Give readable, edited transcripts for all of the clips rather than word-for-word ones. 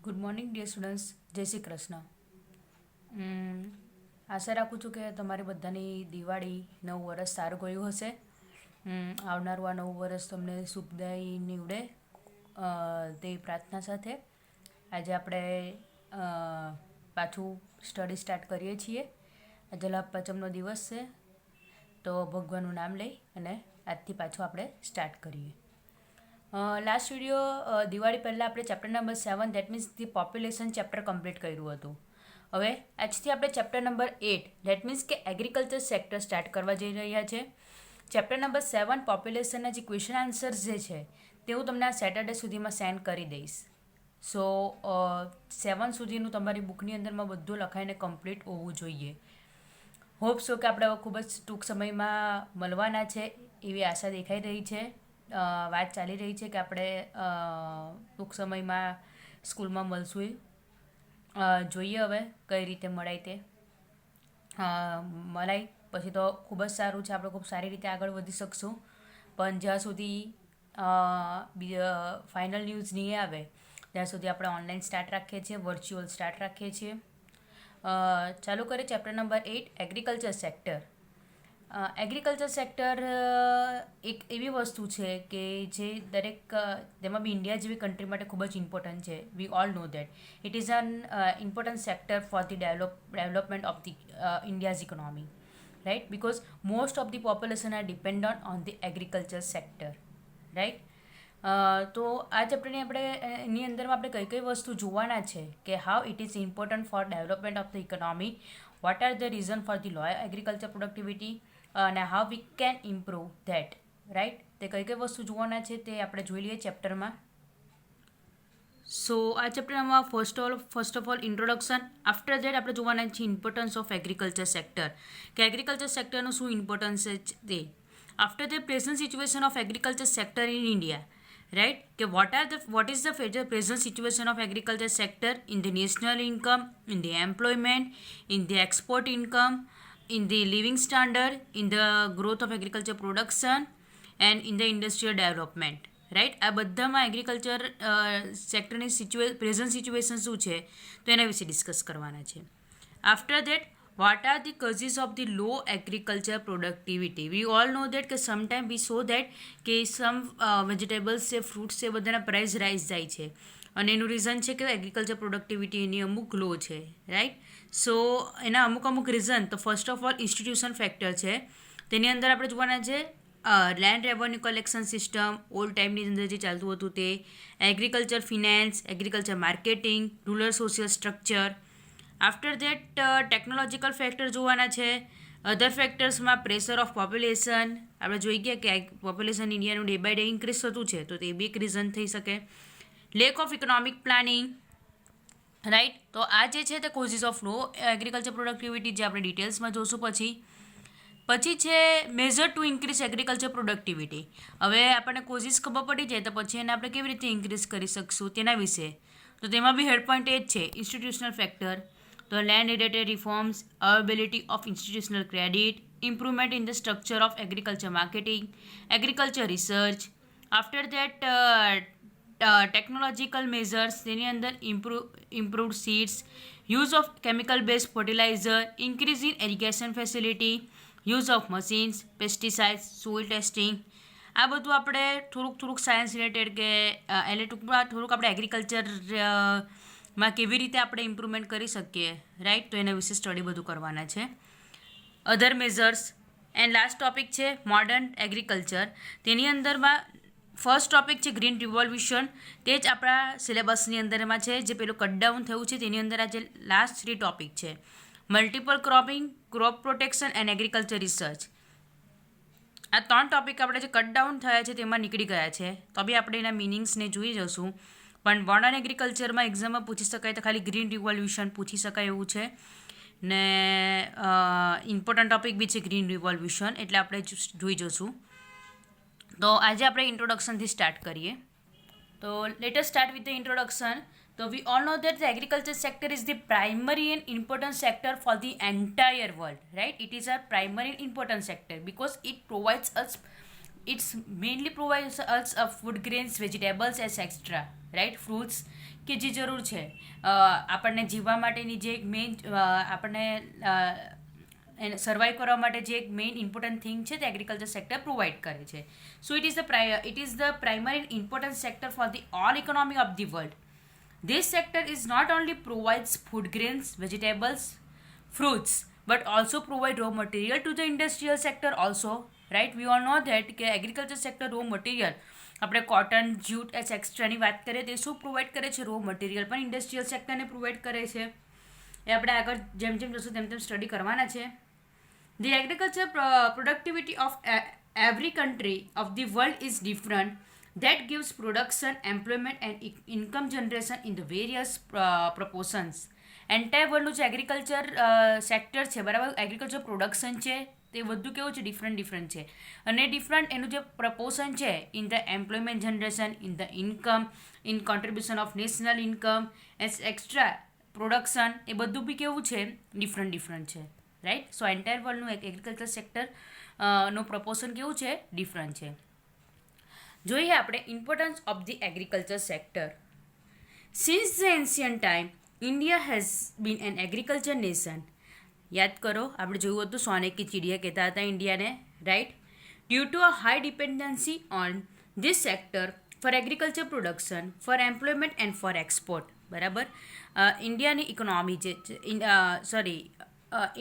Good morning dear students, જય શ્રી કૃષ્ણ. આશા રાખું છું કે તમારી બધાની દિવાળી નવું વરસ સારું ગયું હશે. આવનારું આ નવું વરસ તમને શુભદાયી નીવડે તે પ્રાર્થના સાથે આજે આપણે પાછું સ્ટડી સ્ટાર્ટ કરીએ છીએ. આજે લાભ પાંચમનો દિવસ છે, તો ભગવાનનું નામ લઈ અને આજથી પાછું આપણે સ્ટાર્ટ કરીએ. લાસ્ટ વિડીયો દિવાળી પહેલાં આપણે chapter number 7 that means the population chapter complete કર્યું હતું. હવે આજથી આપણે ચેપ્ટર નંબર 8 દેટ મીન્સ કે એગ્રીકલ્ચર સેક્ટર સ્ટાર્ટ કરવા જઈ રહ્યા છે. ચેપ્ટર નંબર 7 પોપ્યુલેશનના જે ક્વેશ્ચન આન્સર્સ જે છે તે હું તમને આ સેટરડે સુધીમાં સેન્ડ કરી દઈશ. સો 7 સુધીનું તમારી બુકની અંદરમાં બધું લખાઈને કમ્પ્લીટ હોવું જોઈએ. હોપ સો કે આપણે ખૂબ જ ટૂંક સમયમાં મળવાના છે એવી આશા દેખાઈ રહી છે. વાત ચાલી રહી છે કે આપણે ટૂંક સમયમાં સ્કૂલમાં મળશું. જોઈએ હવે કઈ રીતે મળાય તે. મળાય પછી તો ખૂબ જ સારું છે, આપણે ખૂબ સારી રીતે આગળ વધી શકશું. પણ જ્યાં સુધી ફાઇનલ ન્યૂઝ નહીં આવે ત્યાં સુધી આપણે ઓનલાઈન સ્ટાર્ટ રાખીએ છીએ, વર્ચ્યુઅલ સ્ટાર્ટ રાખીએ છીએ. ચાલુ કરીએ chapter number 8 agriculture sector. Agriculture sector એક એવી વસ્તુ છે કે જે દરેક તેમાં બી ઇન્ડિયા જેવી કન્ટ્રી માટે ખૂબ જ ઇમ્પોર્ટન્ટ છે. We all know that it is an important sector for the development of the India's economy, right? Because most of the population are dependent on the agriculture sector, right? તો આ ચેપ્ટરની આપણે એની અંદરમાં આપણે કઈ કઈ વસ્તુ જોવાના છે કે how it is important for development of the economy, what are the reason for the low agriculture productivity અને how we can improve that, right? તે કઈ કઈ વસ્તુ જોવાના છે તે આપણે જોઈ લઈએ ચેપ્ટરમાં. સો આ ચેપ્ટરમાં first of all introduction. After that આપણે જોવાના છે ઇમ્પોર્ટન્સ ઓફ એગ્રીકલ્ચર સેક્ટર, કે એગ્રીકલ્ચર સેક્ટરનું શું ઇમ્પોર્ટન્સ છે તે. After the present situation of agriculture sector in India, right? કે what is the present situation of agriculture sector in the national income, in the employment, in the export income, in the living standard, in the growth of agriculture production and in the industrial development, right? આ બધામાં agriculture સેક્ટરની present situation શું છે તો એના વિશે discuss કરવાના છે. After that what are the causes of the low agriculture productivity? We all know that કે sometimes we saw that કે some vegetables છે, fruits છે, બધાના પ્રાઇસ રાઇઝ જાય છે અને એનું રીઝન છે કે એગ્રીકલ્ચર પ્રોડક્ટિવિટી એની અમુક લો છે, રાઈટ? સો એના અમુક રીઝન તો first of all institution factor છે. તેની અંદર આપણે જોવાના છે land revenue collection system old ટાઈમની અંદર જે ચાલતું હતું તે, agriculture finance, agriculture marketing, rural social structure. After that technological factor જોવાના છે. અધર ફેક્ટર્સમાં પ્રેશર ઓફ પોપ્યુલેશન, આપણે જોઈ ગયા કે પોપ્યુલેશન ઇન્ડિયાનું ડે બાય ડે ઇન્ક્રીઝ થતું છે તો તે બી એક રીઝન થઈ શકે. Lack of economic planning, right? તો આ જે છે તે causes of low agriculture productivity જે આપણે ડિટેલ્સમાં જોશું. પછી છે measure to increase agriculture productivity. હવે આપણને કોઝિસ ખબર પડી જાય તો પછી એને આપણે કેવી રીતે ઇન્ક્રીઝ કરી શકશું તેના વિશે. તો તેમાં બી હેડ પોઈન્ટ એ જ છે ઇન્સ્ટિટ્યુશનલ ફેક્ટર. તો land related reforms, availability of institutional credit, improvement in the structure of agriculture marketing, agriculture research. After that technological measures, તેની અંદર improved seeds, use of chemical base fertiliser, increase in irrigation facility, use of machines, pesticides, soil testing. આ બધું આપણે થોડુંક science related કે એટલે ટૂંકમાં થોડુંક આપણે એગ્રીકલ્ચરમાં કેવી રીતે આપણે ઇમ્પ્રુવમેન્ટ કરી શકીએ, રાઈટ? તો એના વિશે સ્ટડી બધું કરવાના છે. અધર મેઝર્સ એન્ડ લાસ્ટ ટોપિક છે મોડર્ન એગ્રીકલ્ચર. તેની અંદરમાં ફર્સ્ટ ટોપિક છે ગ્રીન રિવોલ્યુશન. તે જ આપણા સિલેબસની અંદરમાં છે. જે પેલું કટડાઉન થયું છે તેની અંદર આ જે લાસ્ટ 3 ટોપિક છે multiple cropping, crop protection and agriculture research. આ 3 ટોપિક આપણે જે કટડાઉન થયા છે તેમાં નીકળી ગયા છે તો બી આપણે એના મિનિંગ્સને જોઈ જશું. પણ મોડર્ન એગ્રીકલ્ચરમાં એક્ઝામમાં પૂછી શકાય તો ખાલી ગ્રીન રિવોલ્યુશન પૂછી શકાય એવું છે ને ઇમ્પોર્ટન્ટ ટોપિક બી છે ગ્રીન રિવોલ્યુશન, એટલે આપણે જોઈ જશું. તો આજે આપણે ઇન્ટ્રોડક્શનથી સ્ટાર્ટ કરીએ. તો let us start with the introduction. So we all know that the agriculture sector is the primary and important sector for the entire world, right? It is a primary and important sector because it provides us, it's mainly provides us food grains, vegetables, etc. Right? Fruits કે જે જરૂર છે આપણને જીવવા માટેની જે એક main આપણને સર્વાઈવ કરવા માટે જે એક મેઇન ઇમ્પોર્ટન્ટ થિંગ છે તે એગ્રીકલ્ચર સેક્ટર પ્રોવાઈડ કરે છે. So it is the primary important sector for the all economy of the world. This sector is not only provides food grains, vegetables, fruits, but also provide raw material to the industrial sector also. Right? We all know that કે agriculture sector raw material આપણે cotton jute એક્સ્ટ્રાની વાત કરીએ તે શું provide કરે છે? Raw material પણ industrial સેક્ટરને provide કરે છે. એ આપણે આગળ જેમ જેમ જશું તેમ તેમ સ્ટડી કરવાના છે. The agriculture productivity of every country of the world is different. That gives production, employment and income generation in the various proportions. Entire વર્લ્ડનું જે એગ્રીકલ્ચર સેક્ટર છે બરાબર, એગ્રીકલ્ચર પ્રોડક્શન છે તે બધું કેવું છે? ડિફરન્ટ છે. અને ડિફરન્ટ એનું જે પ્રપોર્શન છે in the employment generation, in the income, in contribution of national income, extra production, એ બધું બી કેવું છે? ડિફરન્ટ છે. રાઈટ? સો એન્ટાયર વર્લ્ડનું એગ્રીકલ્ચર સેક્ટર નું પ્રપોર્શન કેવું છે? ડિફરન્ટ છે. જોઈએ આપણે importance of the agriculture sector. Since the ancient time India has been an agriculture nation. યાદ કરો, આપણે જોયું હતું સોને કી ચીડિયા કહેતા હતા ઇન્ડિયાને. Right? Due to a high dependency on this sector for agriculture production, for employment and for export. બરાબર? ઇન્ડિયાની ઇકોનોમી જે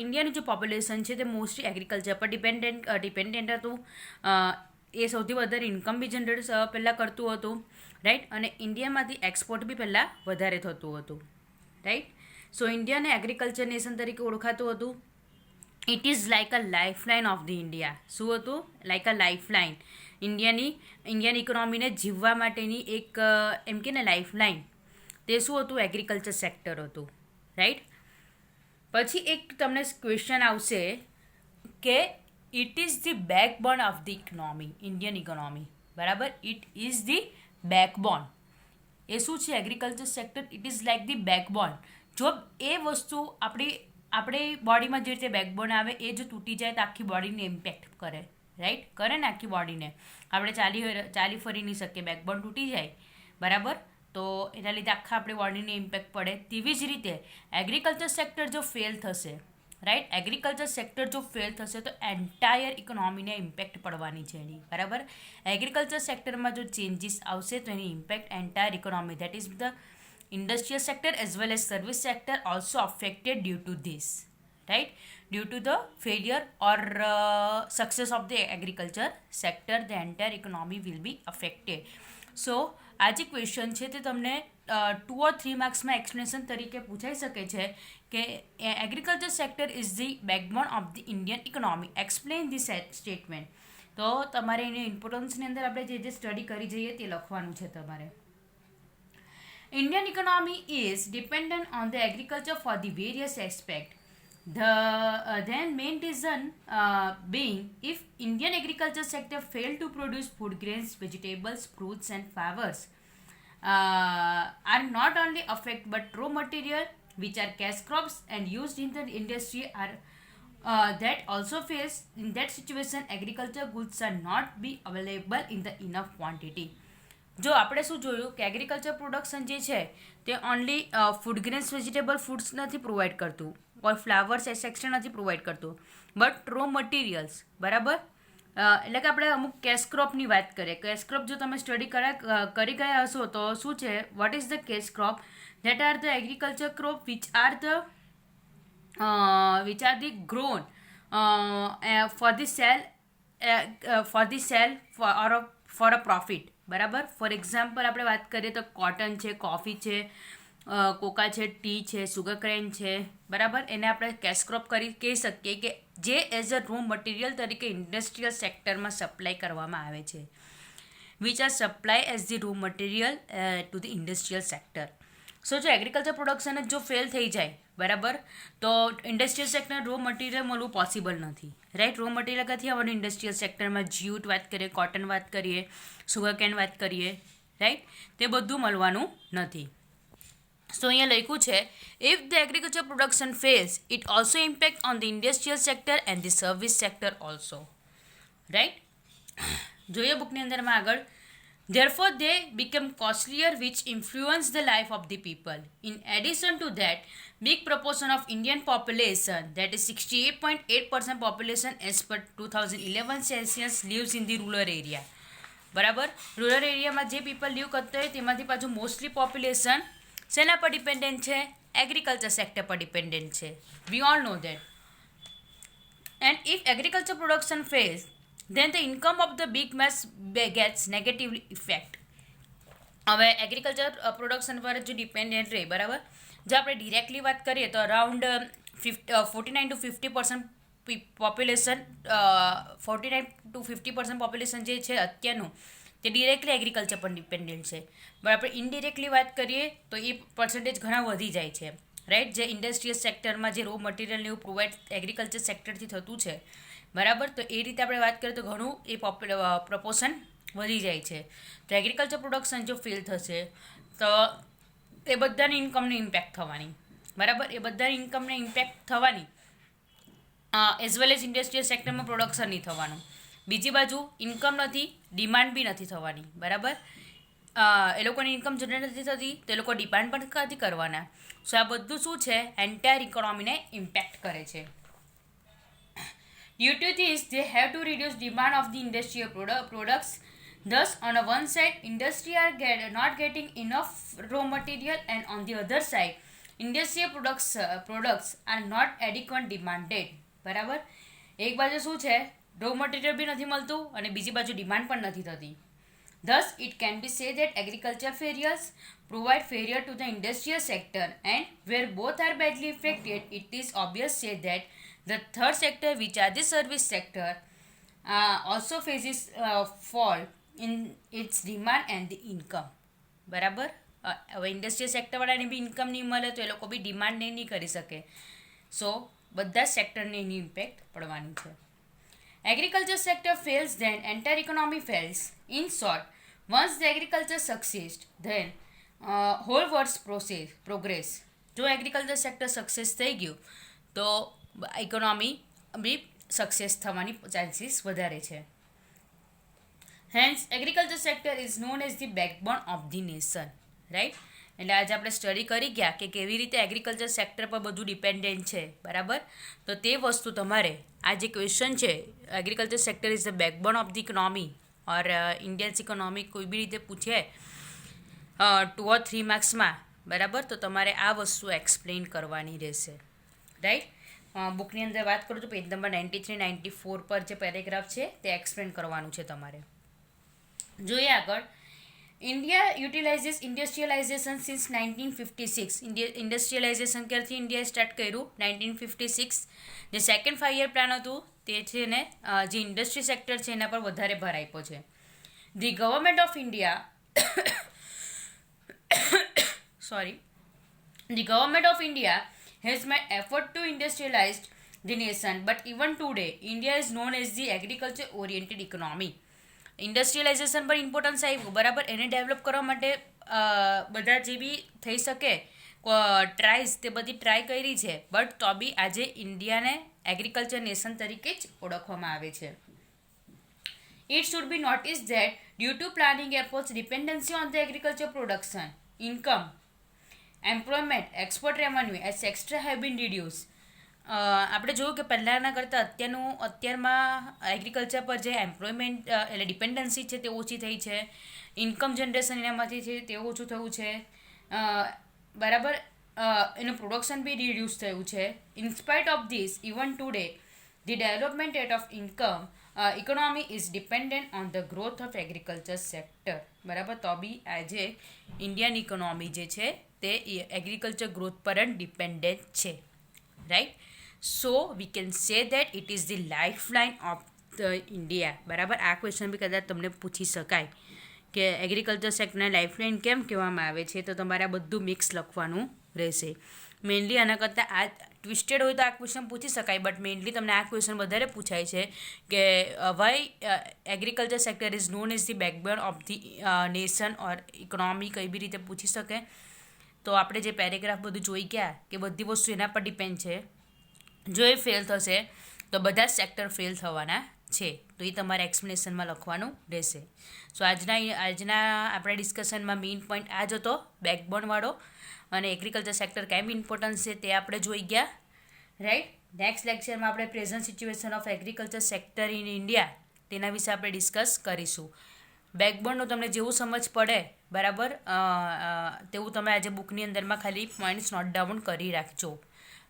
ઇન્ડિયાનું જે પોપ્યુલેશન છે તે મોસ્ટલી એગ્રીકલ્ચર પર ડિપેન્ડન્ટ હતું. એ સૌથી વધારે ઇન્કમ બી જનરેટ પહેલાં કરતું હતું. રાઈટ? અને ઇન્ડિયામાંથી એક્સપોર્ટ બી પહેલાં વધારે થતું હતું. રાઈટ? સો ઇન્ડિયાને એગ્રીકલ્ચર નેશન તરીકે ઓળખાતું હતું. It is like a lifeline of the India. શું હતું? Like a lifeline. ઇન્ડિયન ઇકોનોમીને જીવવા માટેની એક એમ કે ને લાઇફલાઇન, તે શું હતું? એગ્રીકલ્ચર સેક્ટર હતું. રાઈટ? પછી એક તમને ક્વેશ્ચન આવશે કે it is the backbone of the economy, Indian economy. બરાબર? It is the backbone. એ શું છે? Agriculture sector it is like the backbone. જો એ વસ્તુ આપણી બોડીમાં જે રીતે બેકબોન આવે એ જો તૂટી જાય તો આખી બોડીને ઇમ્પેક્ટ કરે. રાઈટ? કરે ને આખી બોડીને. આપણે ચાલી ફરી નહીં શકીએ, બેકબોન તૂટી જાય. બરાબર? તો એના લીધે આખા આપણી બોડીને ઇમ્પેક્ટ પડે. તેવી જ રીતે એગ્રીકલ્ચર સેક્ટર જો ફેલ થશે, રાઈટ, એગ્રીકલ્ચર સેક્ટર જો ફેલ થશે તો એન્ટાયર ઇકોનોમીને ઇમ્પેક્ટ પડવાની છે એની. બરાબર? એગ્રીકલ્ચર સેક્ટરમાં જો ચેન્જીસ આવશે તો એની impact entire economy, that is the industrial sector as well as service sector also affected due to this. Right? Due to the failure or success of the agriculture sector, the entire economy will be affected. So આ જે question છે તે તમને 2 or 3 માર્ક્સમાં explanation તરીકે પૂછાઈ શકે છે કે agriculture sector is the backbone of the Indian economy. Explain the statement. તો તમારે એની ઇમ્પોર્ટન્સની અંદર આપણે જે સ્ટડી કરી જઈએ તે લખવાનું છે તમારે. Indian economy is dependent on the agriculture for the various aspects. The then main reason being, if Indian agriculture sector fail to produce food grains, vegetables, fruits and flowers are not only affect but raw material which are cash crops and used in the industry are that also face. In that situation agriculture goods are not be available in the enough quantity. જો આપણે શું જોયું કે agriculture production જે છે તે only food grains, vegetable, foods નથી provide કરતું, ઓર ફ્લાવર્સ એક્સેટ્રા નથી પ્રોવાઈડ કરતું, બટ રો મટીરિયલ્સ. બરાબર? એટલે કે આપણે અમુક કેશ ક્રોપની વાત કરીએ. કેશ ક્રોપ જો તમે સ્ટડી કરી ગયા હશો તો શું છે? What is the cash crop? That are the agriculture crop which are the grown for the cell for a profit. બરાબર? ફોર એક્ઝામ્પલ આપણે વાત કરીએ તો કોટન છે, કોફી છે, કોકા છે, ટી છે, સુગરકેન છે. બરાબર? એને આપણે કેશ ક્રોપ કહી શકીએ કે જે એઝ અ રો મટીરિયલ તરીકે ઇન્ડસ્ટ્રીયલ સેક્ટરમાં સપ્લાય કરવામાં આવે છે, which are supply as the raw material to the industrial sector. So જો એગ્રીકલ્ચર પ્રોડક્શન જ જો ફેલ થઈ જાય, બરાબર, તો ઇન્ડસ્ટ્રીયલ સેક્ટર રો મટીરિયલ મળવું પોસિબલ નથી. રાઈટ? રો મટીરિયલ ક્યાંથી આવવાનું? ઇન્ડસ્ટ્રીયલ સેક્ટરમાં જ્યુટ વાત કરીએ, કોટન વાત કરીએ, સુગરકેન વાત કરીએ. રાઈટ? તે બધું મળવાનું નથી. સો અહીંયા લખ્યું છે if the agriculture production falls it also impact on the industrial sector and the service sector also. Right? જોઈએ બુકની અંદરમાં આગળ Therefore, they become costlier, which influence the life of the people. In addition to that, big proportion of Indian population, that is 68.8% population as per 2011 census, lives in the rural area. બરાબર, rural એરિયામાં જે people leave કરતા હોય તેમાંથી પાછું mostly population શેના પર dependent છે? એગ્રીકલ્ચર સેક્ટર પર ડિપેન્ડન્ટ છે. We all know that. And if agriculture production fails, then the income of the big mass gets negative effect. હવે એગ્રીકલ્ચર પ્રોડક્શન પર જો ડિપેન્ડન્ટ રહે, બરાબર, જો આપણે ડિરેક્ટલી વાત કરીએ તો around 49 to 50% population 49 to 50% population જે છે અત્યારનું તે ડિરેક્ટલી એગ્રીકલ્ચર પર ડિપેન્ડન્ટ છે. બટ આપણે ઇનડિરેક્ટલી વાત કરીએ તો એ પર્સન્ટેજ ઘણા વધી જાય છે, રાઈટ. જે ઇન્ડસ્ટ્રીયલ સેક્ટરમાં જે રો મટીરિયલને એવું પ્રોવાઈડ એગ્રીકલ્ચર સેક્ટરથી થતું છે, બરાબર, તો એ રીતે આપણે વાત કરીએ તો ઘણું એ પ્રપોર્શન વધી જાય છે. તો એગ્રીકલ્ચર પ્રોડક્શન જો ફેલ થશે તો એ બધાની ઇન્કમને ઇમ્પેક્ટ થવાની, બરાબર, એ બધાની ઇન્કમને ઇમ્પેક્ટ થવાની, એઝ વેલ એઝ ઇન્ડસ્ટ્રીયલ સેક્ટરમાં પ્રોડક્શન નહીં થવાનું. બીજી બાજુ ઇન્કમ નથી, ડિમાન્ડ બી નથી થવાની, બરાબર. એ લોકોની ઇન્કમ જનરેટ નથી થતી તો એ લોકો ડિમાન્ડ પણ નથી કરવાના. સો આ બધું શું છે? એન્ટાયર ઇકોનોમીને ઇમ્પેક્ટ કરે છે. Due to this, they have to reduce demand of the industrial products. Thus, on a one side, industry are not getting enough raw material, and on the other side, industrial products are not adequate demanded. બરાબર, એક બાજુ શું છે? Raw material બી નથી મળતું અને બીજી બાજુ ડિમાન્ડ પણ નથી થતી. Thus, it can be said that agriculture failures provide failure to the industrial sector, and where both are badly affected, it is obvious say that the third sector, which are the service sector, also faces fall in its demand and the income. બરાબર, હવે industrial સેક્ટરવાળાને બી income નહીં મળે તો એ લોકો બી demand નહીં કરી શકે. સો બધા સેક્ટરને એની ઇમ્પેક્ટ પડવાની છે. Agriculture sector fails, then entire economy fails. In short, once the agriculture succeeds, then whole world's progress. જો એગ્રીકલ્ચર સેક્ટર સક્સેસ થઈ ગયું તો ઇકોનોમી બી સક્સેસ થવાની ચાન્સીસ વધારે છે. Hence agriculture sector is known as the backbone of the nation, right. એટલે આજે આપણે સ્ટડી કરી ગયા કે કેવી રીતે એગ્રીકલ્ચર સેક્ટર પર બધું ડિપેન્ડન્ટ છે, બરાબર. તો તે વસ્તુ તમારે આ જે ક્વેશ્ચન છે, agriculture sector is the backbone of the economy or Indians economy, કોઈ બી રીતે પૂછે 2 or 3 માર્ક્સમાં, બરાબર, તો તમારે આ વસ્તુ એક્સપ્લેન કરવાની રહેશે, રાઈટ. બુકની અંદર વાત કરું તો પેજ નંબર 93-94 પર જે પેરેગ્રાફ છે તે એક્સપ્લેન કરવાનું છે તમારે. જોઈએ આગળ. India utilizes industrialization since 1956. ઇન્ડસ્ટ્રીયલાઇઝેશન ક્યારથી ઇન્ડિયાએ સ્ટાર્ટ કર્યું? 1956. જે સેકન્ડ 5 year પ્લાન હતું તે છે ને જે ઇન્ડસ્ટ્રી સેક્ટર છે એના પર વધારે ભાર આપ્યો છે. The government of India The government of India has made effort to industrialize the nation, but even today, India is known as the agriculture-oriented economy. ઇન્ડસ્ટ્રીયલાઇઝેશન પર ઇમ્પોર્ટન્સ આવ્યું, બરાબર. એને ડેવલપ કરવા માટે બધા જે બી થઈ શકે ટ્રાયસ તે બધી ટ્રાય કરી છે, બટ તો બી આજે ઇન્ડિયાને એગ્રીકલ્ચર નેશન તરીકે જ ઓળખવામાં આવે છે. It should be noticed that due to planning efforts, dependency on the agriculture production, income, employment, export revenue, etc. have been reduced. આપણે જોયું કે પહેલાંના કરતાં અત્યારમાં એગ્રીકલ્ચર પર જે એમ્પ્લોયમેન્ટ એટલે ડિપેન્ડન્સી છે તે ઓછી થઈ છે, ઇન્કમ જનરેશન એનામાંથી છે તે ઓછું થયું છે, બરાબર. એનું પ્રોડક્શન બી રિડ્યુસ થયું છે. In spite of this, even today the development rate of economy is dependent on the growth of agriculture sector, બરાબર. તો બી આજે ઇન્ડિયન ઇકોનોમી જે છે તે એગ્રીકલ્ચર ગ્રોથ પર જ ડિપેન્ડન્ટ છે, right. So we can say that it is the life line of the India, બરાબર. આ ક્વેશ્ચન બી કદાચ તમને પૂછી શકાય કે એગ્રીકલ્ચર સેક્ટરને લાઈફ લાઇન કેમ કહેવામાં આવે છે, તો તમારે આ બધું મિક્સ લખવાનું રહેશે. મેઇનલી આના કરતાં આ ટ્વિસ્ટેડ હોય તો આ ક્વેશ્ચન પૂછી શકાય, બટ મેઇનલી તમને આ ક્વેશ્ચન વધારે પૂછાય છે કે why agriculture sector is known as the backbone of the nation or economy, કઈ બી રીતે પૂછી શકે. તો આપણે જે પેરેગ્રાફ બધું જોઈ ગયા કે બધી વસ્તુ એના પર ડિપેન્ડ છે. જો એ ફેલ થશે તો બધા જ સેક્ટર ફેલ થવાના છે, તો એ તમારે એક્સપ્લેનેશનમાં લખવાનું રહેશે. સો આજના આપણા ડિસ્કશનમાં મેઇન પોઈન્ટ આ જ હતો, બેકબોનવાળો, અને એગ્રીકલ્ચર સેક્ટર કેમ ઇમ્પોર્ટન્સ છે તે આપણે જોઈ ગયા, રાઈટ. નેક્સ્ટ લેક્ચરમાં આપણે present situation of agriculture sector in India તેના વિશે આપણે ડિસ્કસ કરીશું. બેકબોનનું તમને જેવું સમજ પડે બરાબર તેવું તમે આજે બુકની અંદરમાં ખાલી પોઈન્ટ્સ નોટ ડાઉન કરી રાખજો,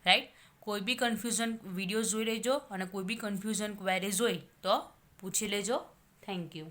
રાઈટ. કોઈ બી કન્ફ્યુઝન વિડીયોઝ જોઈ લેજો, અને કોઈ બી કન્ફ્યુઝન ક્વેરીઝ હોય તો પૂછી લેજો. Thank you.